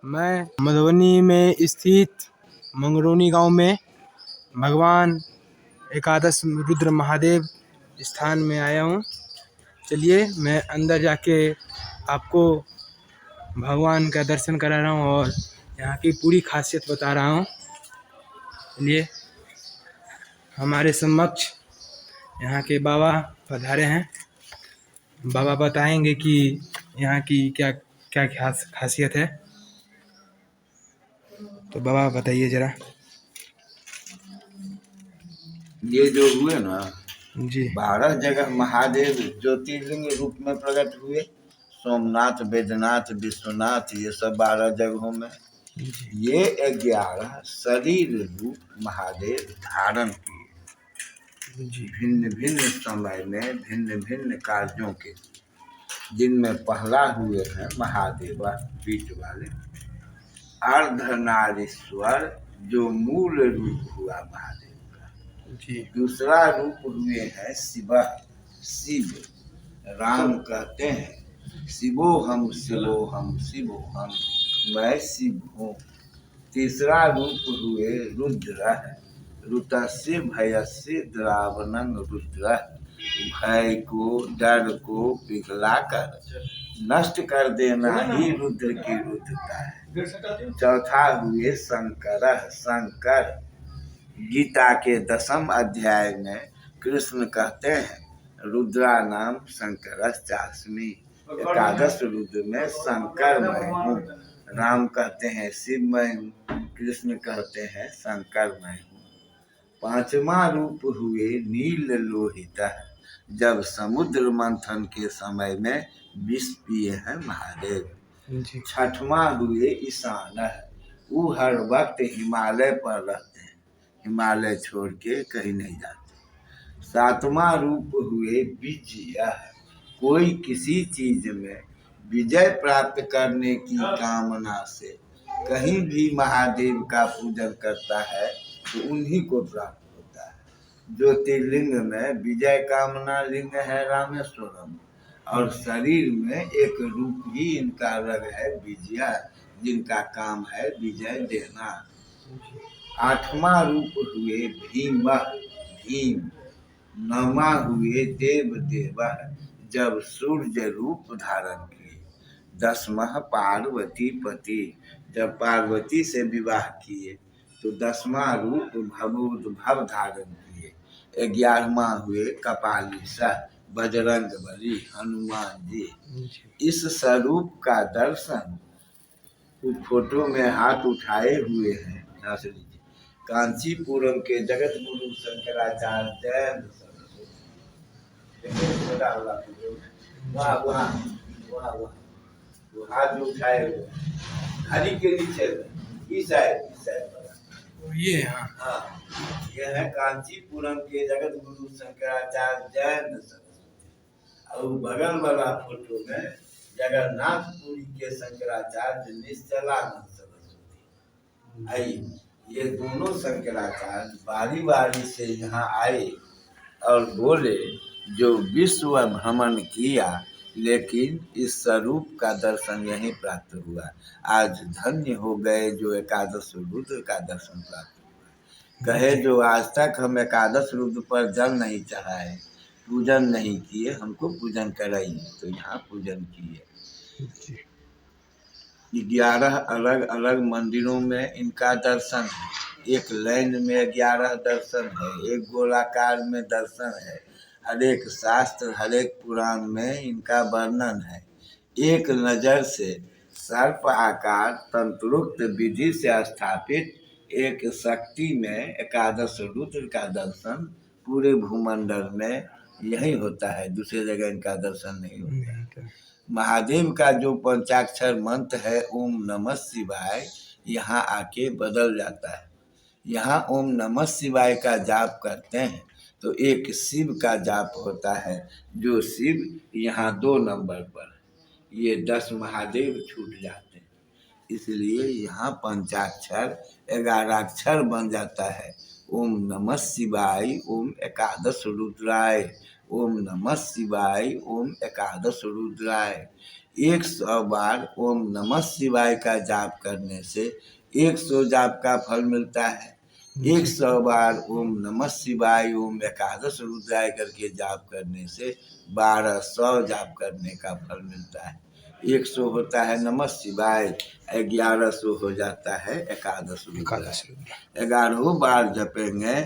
मैं मधुबनी में स्थित मंगरौनी गांव में भगवान एकादश रुद्र महादेव स्थान में आया हूं। चलिए मैं अंदर जाके आपको भगवान का दर्शन करा रहा हूं और यहाँ की पूरी खासियत बता रहा हूं। चलिए, हमारे समक्ष यहाँ के बाबा पधारे हैं। बाबा बताएंगे कि यहाँ की क्या क्या खासियत है। तो बाबा बताइए जरा। ये जो हुए ना जी 12 जगह महादेव ज्योतिर्लिंग रूप में प्रकट हुए। सोमनाथ, बैद्यनाथ, विश्वनाथ, ये सब 12 जगहों में। ये 11 शरीर रूप महादेव धारण किए भिन्न भिन्न समय में भिन्न भिन्न कार्यों के, जिनमें पहला हुए हैं महादेव बीच वाले अर्धनारीश्वर, जो मूल रूप हुआ महादेव का। दूसरा रूप हुए हैं शिव। राम कहते हैं शिवोहम शिवोहम शिवोहम, मैं शिव हूँ। तीसरा रूप हुए रुद्र। रुतस्य भयस्य द्रावणं रुद्र, भय को डर को पिघलाकर नष्ट कर देना ही रुद्र की रुद्रता है। चौथा हुए शंकर। शंकर गीता के 10वें अध्याय में कृष्ण कहते हैं रुद्रा नाम शंकर चास्मी, एकादश रुद्र में शंकर मैं हूँ। राम कहते हैं शिव मैं हूँ, कृष्ण कहते हैं शंकर मैं हूँ। पांचवा रूप हुए नील लोहित, जब समुद्र मंथन के समय में विष पिए हैं महादेव। छठवां हुए ईशान, वो हर वक्त हिमालय पर रहते हैं, हिमालय छोड़ के कहीं नहीं जाते। सातवां रूप हुए विजय, कोई किसी चीज में विजय प्राप्त करने की कामना से कहीं भी महादेव का पूजन करता है तो उन्हीं को प्राप्त होता है। ज्योतिर्लिंग में विजय कामना लिंग है रामेश्वरम, और शरीर में एक रूप ही इनका अलग है विजय, जिनका काम है विजय देना। आठवां रूप हुए भीम। भीम। नौवां हुए देव देव, जब सूर्य रूप धारण किए। 10वां पार्वती पति, जब पार्वती से विवाह किए तो 10वां रूप भव धारण किए। 11वां हुए कपालीसा, बजरंग बली, हनुमान जी। इस स्वरूप का दर्शन फोटो में हाथ उठाए हुए हैं कांचीपुरम के जगत गुरु शंकराचार्य जयंत सरस्वती। वो हाथ उठाए हुए हरि के नीचे ये हाँ ये है कांचीपुरम के जगत गुरु शंकराचार्य जयंत सरस्वती। और बगल वाला फोटो में जगन्नाथपुरी के शंकराचार्य निश्चलानंद सरस्वती। आइए, ये दोनों शंकराचार्य बारी बारी से यहाँ आए और बोले जो विश्व भ्रमण किया, लेकिन इस स्वरूप का दर्शन यहीं प्राप्त हुआ। आज धन्य हो गए जो एकादश रुद्र का दर्शन प्राप्त हुआ। कहे जो आज तक हम एकादश रुद्र पर जल नहीं चढ़ाए, पूजन नहीं किए, हमको पूजन कराइए, तो यहाँ पूजन किए। 11 अलग अलग मंदिरों में इनका दर्शन है। एक लाइन में 11 दर्शन है, एक गोलाकार में दर्शन है। हर एक शास्त्र हर एक पुराण में इनका वर्णन है। एक नज़र से सर्प आकार तंत्रोक्त विधि से स्थापित एक शक्ति में एकादश रुद्र का दर्शन पूरे भूमंडल में यही होता है, दूसरे जगह इनका दर्शन नहीं होता है। महादेव का जो पंचाक्षर मंत्र है ओम नमः शिवाय, यहाँ आके बदल जाता है। यहाँ ओम नमः शिवाय का जाप करते हैं तो एक शिव का जाप होता है, जो शिव यहाँ 2 नंबर पर, ये 10 महादेव छूट जाते हैं। इसलिए यहाँ पंचाक्षर 11 अक्षर बन जाता है। ओम नमः शिवाय ओम एकादश रुद्राय, ओम नमः शिवाय ओम एकादश रुद्राय। 100 बार ओम नमः शिवाय का जाप करने से 100 जाप का फल मिलता है। 100 बार ओम नमः शिवाय ओम एकादश रुद्राय करके जाप करने से 1200 जाप करने का फल मिलता है। 100 होता है नमः शिवाय, 1100 हो जाता है एकादश रुद्राय। 11 बार जपेंगे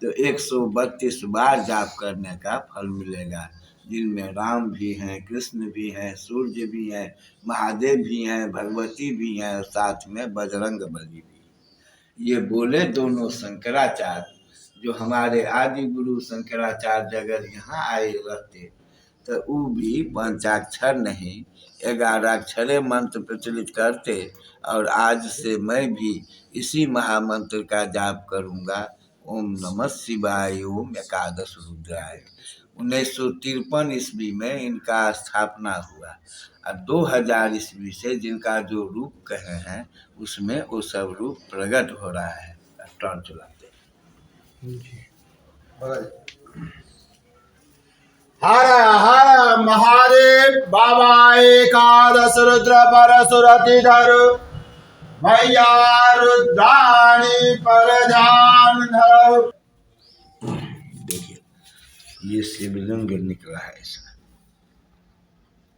तो 132 बार जाप करने का फल मिलेगा, जिनमें राम भी हैं, कृष्ण भी हैं, सूर्य भी हैं, महादेव भी हैं, भगवती भी हैं और साथ में बजरंग बली भी। ये बोले दोनों शंकराचार्य, जो हमारे आदि गुरु शंकराचार्य अगर यहाँ आए रहते तो वो भी पंचाक्षर नहीं 11 अक्षरे मंत्र प्रचलित करते, और आज से मैं भी इसी महामंत्र का जाप करूँगा, ओम नमः शिवाय ओम एकादश रुद्राय। 1953 ईस्वी में इनका स्थापना हुआ और 2000 ईस्वी से जिनका जो रूप कहे हैं उसमें वो सब रूप प्रकट हो रहा है। टर्न चलाते हर हर महादेव बाबा एकादश रुद्र परशुरति धर भैया रुद्राणी पर ध्यान धरो। देखिए ये शिवलिंग निकला है इसमें,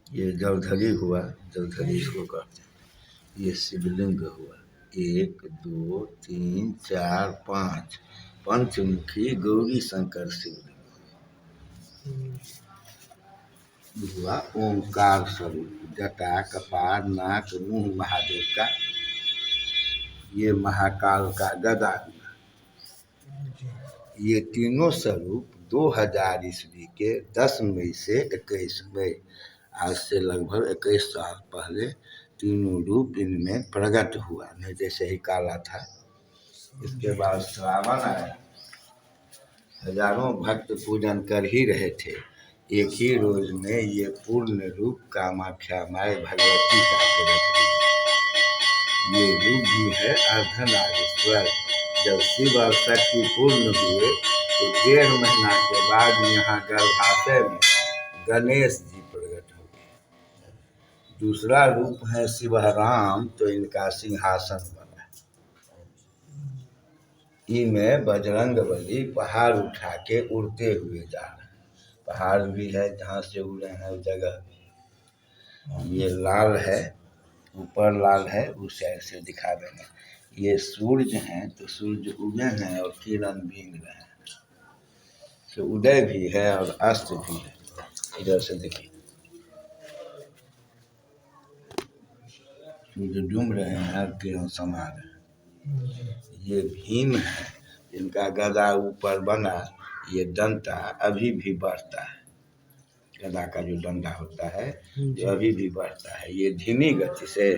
ये जलधरी हुआ, जलधरी इसको कहते हैं। ये शिवलिंग हुआ 1 2 3 4 5 पंचमुखी गौरी शंकर शिवलिंग हुआ। ओंकार स्वरूप, जटा, कपार, नाक, मुंह महादेव का, ये महाकाल का गदा हुआ। ये तीनों स्वरूप 2000 ईस्वी के 10 मई से 21 मई, आज से लगभग 21 साल पहले तीनों रूप इनमें प्रकट हुआ। नहीं जैसे ही काला था। इसके बाद श्रावण आया, हजारों भक्त पूजन कर ही रहे थे। एक ही रोज में ये पूर्ण रूप कामाख्या माई भगवती का प्रकट हुआ। ये रूप भी है अर्धनारीश्वर। जब शिव और शक्ति पूर्ण हुए तो 1.5 महीना के बाद यहाँ गर्भाशय में गणेश जी प्रकट हो गए। दूसरा रूप है शिवराम, तो इनका सिंहासन बना। इनमें बजरंग बली पहाड़ उठा के उड़ते हुए जा रहे हैं। पहाड़ भी है जहाँ से उड़े हैं उस जगह। ये लाल है, ऊपर लाल है, उस साइड से दिखा देंगे। ये सूर्य हैं तो सूर्य उगे हैं और किरण बीन रहे हैं, तो उदय भी है और अस्त भी है। इधर से देखिए सूर्य डूब रहे हैं और किरण समा रहे हैं। ये भीम है, इनका गदा ऊपर बना, ये डंटा अभी भी बढ़ता है। गदा का जो डंडा होता है ये अभी भी बढ़ता है। ये धीमी गति से,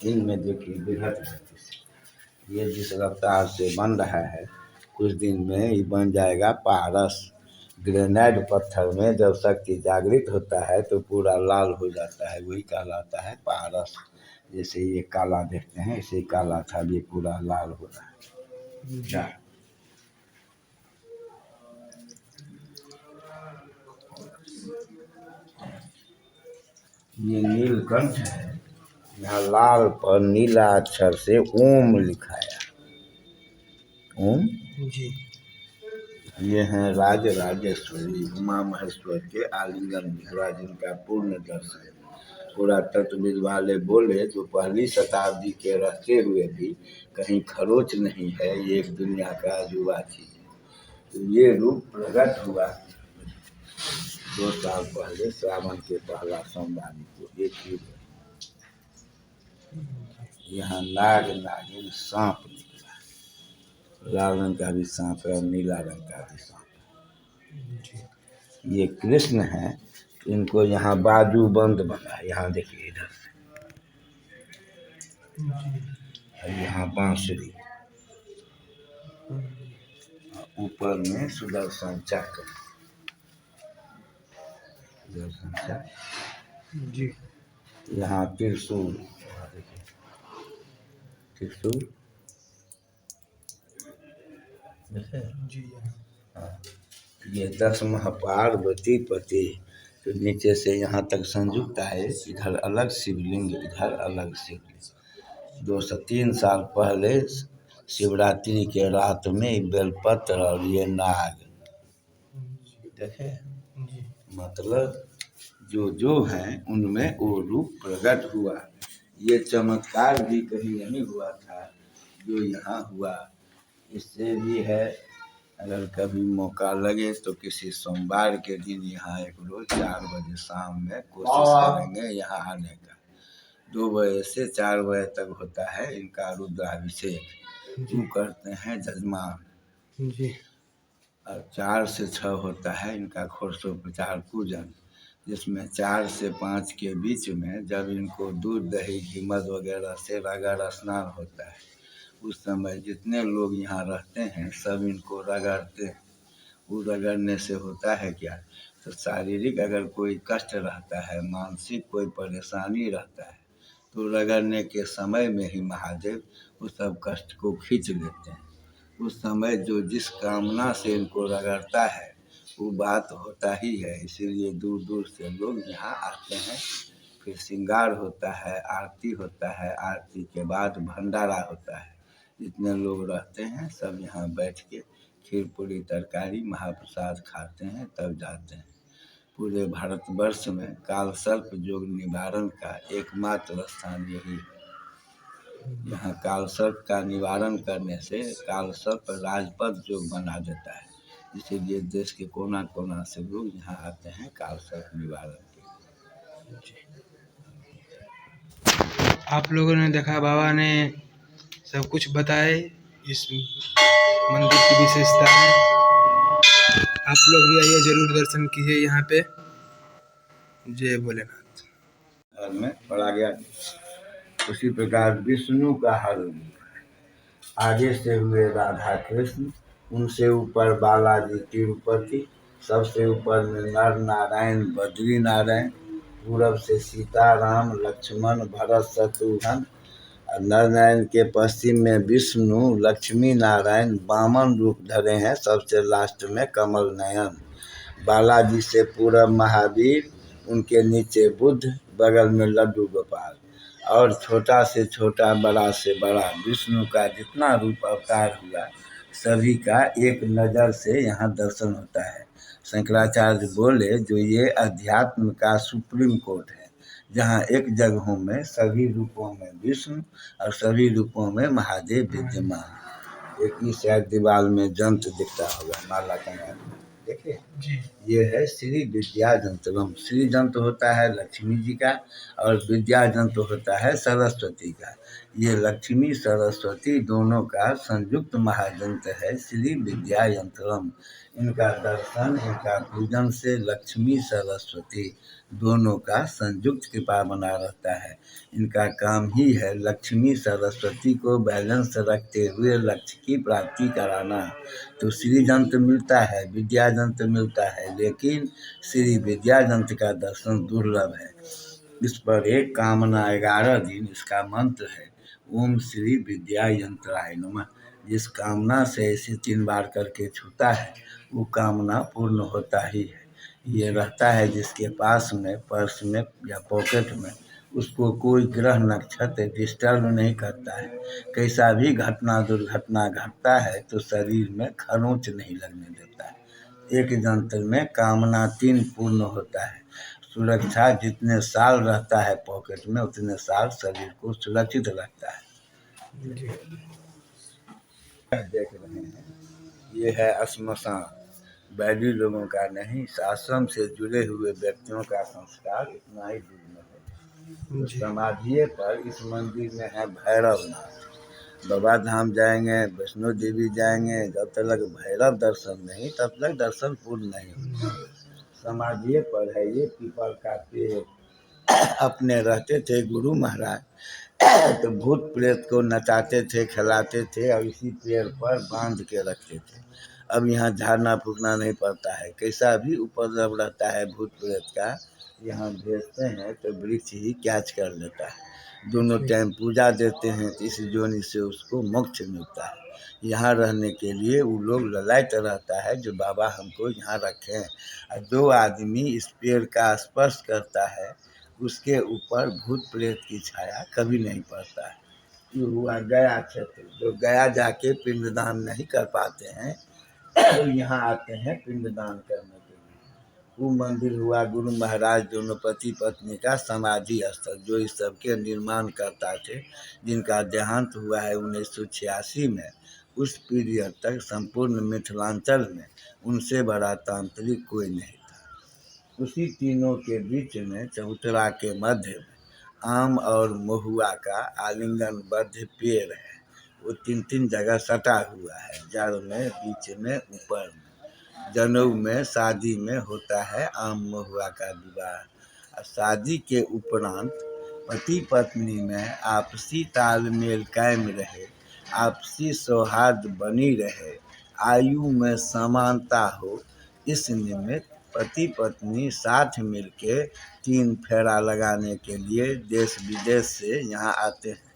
इनमें देखिए बृहद गति से, ये जिस रफ्तार से बन रहा है कुछ दिन में ये बन जाएगा पारस। ग्रेनाइट पत्थर में जब शक्ति जागृत होता है तो पूरा लाल हो जाता है, वही कहलाता है पारस। जैसे ये काला देखते हैं ऐसे काला था, ये पूरा लाल हो रहा है। ये नीलकंठ है, यहाँ लाल पर नीला अक्षर से ओम लिखाया, ओम जी। ये हैं राज राजेश्वरी उमा महेश्वर के आलिंगन विधवा, जिनका पूर्ण दर्शन पुरातत्वविद वाले बोले तो 1ली शताब्दी के रहते हुए भी कहीं खरोच नहीं है, ये एक दुनिया का अजूबा चीज है। तो ये रूप प्रकट हुआ 2 साल पहले श्रावण के पहला सोमवार को। एक ही यहाँ नाग नागिन सांप निकला, लाल रंग का भी सांप है और नीला रंग का भी सांप है। ये कृष्ण है, इनको यहाँ बाजू बंद बना है, यहाँ देखिए इधर से, यहाँ बांसुरी, ऊपर में सुदर्शन चक्र, सुदर्शन चक्र जी। यहाँ त्रिशूल, त्रिशूल जी। ये 10 पार्वती पति, तो नीचे से यहाँ तक संयुक्त आए, इधर अलग शिवलिंग, इधर अलग शिवलिंग। 2 से 3 साल पहले शिवरात्रि के रात में ये बेलपत्र और ये नाग देखे, मतलब जो हैं उनमें वो रूप प्रकट हुआ। ये चमत्कार भी कहीं नहीं हुआ था जो यहाँ हुआ। इससे भी है, अगर कभी मौका लगे तो किसी सोमवार के दिन यहाँ एक रोज 4 बजे शाम में कोशिश करेंगे यहाँ आने का। 2 बजे से 4 बजे तक होता है इनका रुद्राभिषेक, जो करते हैं जजमान जी। और 4 से 6 होता है इनका घोरसोपचार पूजन, जिसमें 4 से 5 के बीच में जब इनको दूध दही घी मध वगैरह से रगड़ स्नान होता है, उस समय जितने लोग यहाँ रहते हैं सब इनको रगड़ते हैं। वो रगड़ने से होता है क्या, तो शारीरिक अगर कोई कष्ट रहता है, मानसिक कोई परेशानी रहता है, तो रगड़ने के समय में ही महादेव उस सब कष्ट को खींच लेते हैं। उस समय जो जिस कामना से इनको रगड़ता है वो बात होता ही है, इसीलिए दूर दूर से लोग यहाँ आते हैं। फिर श्रृंगार होता है, आरती होता है, आरती के बाद भंडारा होता है। जितने लोग रहते हैं सब यहाँ बैठ के खीर पूरी तरकारी महाप्रसाद खाते हैं, तब जाते हैं। पूरे भारतवर्ष में काल सर्प योग निवारण का एकमात्र स्थान यही है। यहाँ काल सर्प का निवारण करने से काल सर्प राजपद योग बना देता है, इसीलिए देश के कोना कोना से लोग यहाँ आते हैं काल सर्प निवारण के। आप लोगों ने देखा, बाबा ने सब कुछ बताए इस मंदिर की विशेषता है। आप लोग भी आइए, जरूर दर्शन कीजिए यहाँ पे। जय भोलेनाथ। घर में पढ़ा गया। उसी प्रकार विष्णु का हर रूप है। आगे से हुए राधा कृष्ण, उनसे ऊपर बालाजी तिरुपति, सबसे ऊपर में नर नारायण बद्री नारायण, पूरब से सीता राम लक्ष्मण भरत शत्रुघ्न, नर नारायण के पश्चिम में विष्णु लक्ष्मी नारायण वामन रूप धरे हैं, सबसे लास्ट में कमल नयन। बालाजी से पूरब महावीर, उनके नीचे बुद्ध, बगल में लड्डू गोपाल, और छोटा से छोटा बड़ा से बड़ा विष्णु का जितना रूप अवतार हुआ सभी का एक नज़र से यहाँ दर्शन होता है। शंकराचार्य बोले जो ये अध्यात्म का सुप्रीम कोर्ट है, जहाँ एक जगहों में सभी रूपों में विष्णु और सभी रूपों में महादेव विद्यमान। एक ही शायद दीवार में जंत्र दिखता होगा, माला टंगा देखिए, ये है श्री विद्या जंत्रम। श्री जंत्र होता है लक्ष्मी जी का और विद्या जंत्र होता है सरस्वती का। ये लक्ष्मी सरस्वती दोनों का संयुक्त महाजंत्र है श्री विद्या यंत्रम। इनका दर्शन, इनका पूजन से लक्ष्मी सरस्वती दोनों का संयुक्त कृपा बना रहता है। इनका काम ही है लक्ष्मी सरस्वती को बैलेंस रखते हुए लक्ष्य की प्राप्ति कराना। तो श्री जंत्र मिलता है, विद्या जंत्र मिलता है, लेकिन श्री विद्या जंत्र का दर्शन दुर्लभ है। इस पर एक कामना 11 दिन इसका मंत्र है, ओम श्री विद्या यंत्राय नमः। जिस कामना से इसे 3 बार करके छूता है वो कामना पूर्ण होता ही है। ये रहता है जिसके पास में, पर्स में या पॉकेट में, उसको कोई ग्रह नक्षत्र डिस्टर्ब नहीं करता है। कैसा भी घटना दुर्घटना घटता है तो शरीर में खरोंच नहीं लगने देता है। एक जंत्र में कामना 3 पूर्ण होता है। सुरक्षा जितने साल रहता है पॉकेट में, उतने साल शरीर को सुरक्षित रखता है। देख रहे हैं, ये है श्मशान। वैदिक लोगों का नहीं, आश्रम से जुड़े हुए व्यक्तियों का संस्कार इतना ही दूर में है। तो समाधिए पर इस मंदिर में है भैरवनाथ। बाबा धाम जाएंगे, वैष्णो देवी जाएंगे, जब तक भैरव दर्शन नहीं तब तक दर्शन पूर्ण नहीं होता। समाधिए पर है ये पीपल का पेड़। अपने रहते थे गुरु महाराज, तो भूत प्रेत को नचाते थे, खिलाते थे और इसी पेड़ पर बांध के रखते थे। अब यहाँ झाड़ना फूकना नहीं पड़ता है। कैसा भी उपद्रव रहता है भूत प्रेत का, यहाँ भेजते हैं तो वृक्ष ही कैच कर लेता है। दोनों टाइम पूजा देते हैं तो इस योनि से उसको मोक्ष मिलता है। यहाँ रहने के लिए वो लोग ललायत रहता है जो बाबा हमको यहाँ रखें। और जो आदमी इस पेड़ का स्पर्श करता है उसके ऊपर भूत प्रेत की छाया कभी नहीं पड़ता है। ये हुआ गया क्षेत्र। जो गया जाके पिंडदान नहीं कर पाते हैं यहाँ आते हैं पिंडदान करने के लिए। वो मंदिर हुआ गुरु महाराज दोनों पति पत्नी का समाधि स्थल, जो इस सब के निर्माण करता थे, जिनका देहांत हुआ है 1986 में। उस पीरियड तक संपूर्ण मिथिलांचल में उनसे बड़ा तांत्रिक कोई नहीं था। उसी तीनों के बीच में चबूतरा के मध्य में आम और महुआ का आलिंगनबद्ध पेड़ है। वो 3 जगह सटा हुआ है, जड़ में, बीच में, ऊपर में। जनेऊ में, शादी में होता है आम महुआ का विवाह। और शादी के उपरांत पति पत्नी में आपसी तालमेल कायम रहे, आपसी सौहार्द बनी रहे, आयु में समानता हो, इस निमित्त पति पत्नी साथ मिलके 3 फेरा लगाने के लिए देश विदेश से यहाँ आते हैं।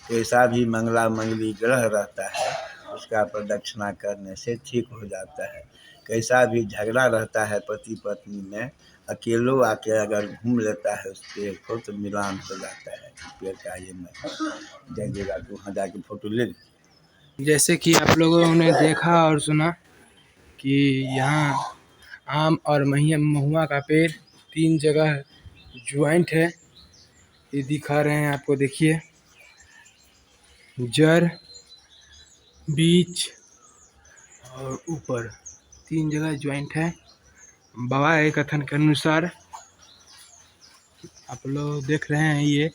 कैसा भी मंगला मंगली ग्रह रहता है उसका प्रदक्षिणा करने से ठीक हो जाता है। कैसा भी झगड़ा रहता है पति पत्नी में, अकेलो आके अगर घूम लेता है उस पेड़ को तो मिलान हो जाता है। पेड़ का ये मैं जाइएगा तो वहाँ जाके फोटो ले लीजिए। जैसे कि आप लोगों ने देखा और सुना कि यहाँ आम और महुआ का पेड़ 3 जगह ज्वाइंट है। ये दिखा रहे हैं आपको, देखिए, जड़, बीच और ऊपर 3 जगह ज्वाइंट है। बाबा के कथन के अनुसार आप लोग देख रहे हैं ये